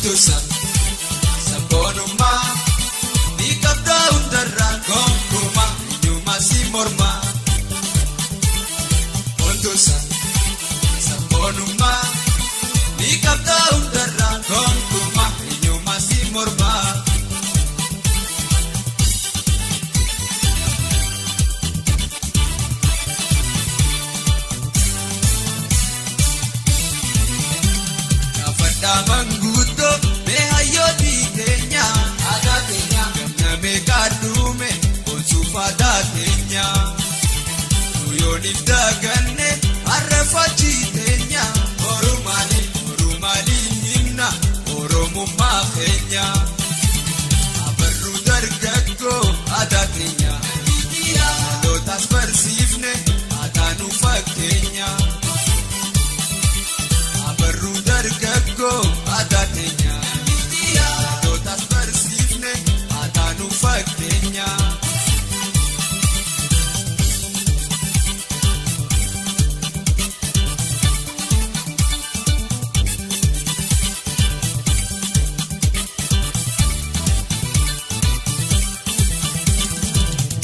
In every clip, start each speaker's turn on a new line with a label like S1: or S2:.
S1: Wantoota sabboonummaa ni qabdaa hundarraa gonkumaa eenyummaa si mormaa. Wantoota sabboonummaa ni qabdaa hundarraa gonkumaa eenyummaa si mormaa. Manguto me hayoti kenya ada kenya gamna me kadume konsufa kenya uyoni daganne arrafachi kenya orumali himna oromumma kenya abarru dargaggo ada kenya lotas persifne atanu fakenya abarru dargaggo ada kenya lotas persifne atanu fakenya.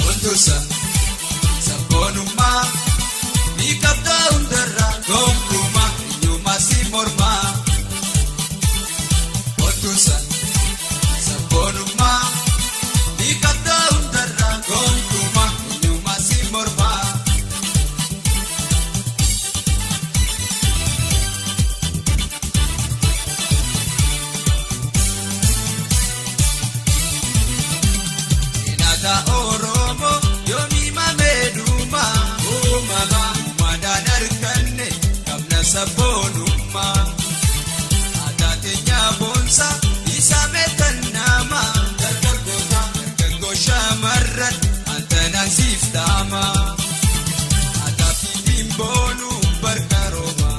S1: Wantoota sabboonummaa ni qabdaa hundarraa gonkumaa eenyummaa si mormaa. Wantoota sabboonummaa ni qabdaa hundarraa gonkumaa eenyummaa si mormaa. Inaata Oromoo yoomii mameedumaa uummadaan arganne qabna sabboonummaa. Adateenyaa boonsa isa meekannaama dargaggoo shamarran antanaan siiftaama. Adaafi dhimboonuu barkarooma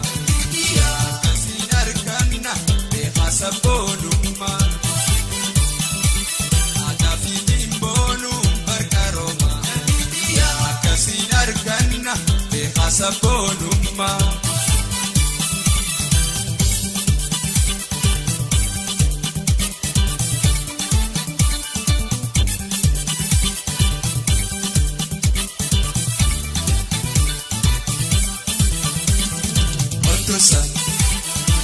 S1: akkasiin arganna beekaa sabboonummaa. Adaafi dhimboonuu barkarooma akkasiin arganna beekaa sabboonummaa. Wantoota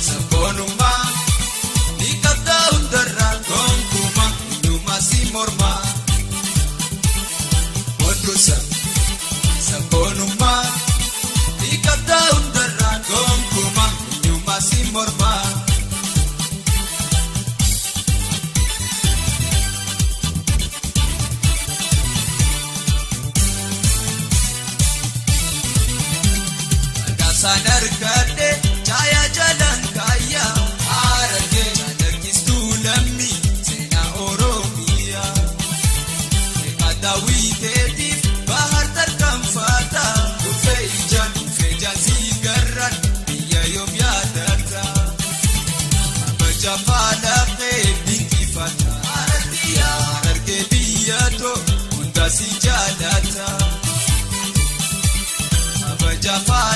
S1: sabboonummaa ni qabdaa hundarraa gonkumaa eenyummaa si mormaa. Wantoota sabboonummaa ni qabdaa hundarraa gonkumaa eenyummaa si mormaa. Saan argadde chaaya jalaan kaayyaa argee dargistuu lammii seenaa Oromiyaa. Eeggata wiikeetiif bahar tarkaanfataa dhufee ijaan sii garraan biyya yoom yaadata. Kabaja faalaqee dinqifata argee biyya too hunda si jaalata. Kabaja faalaqee.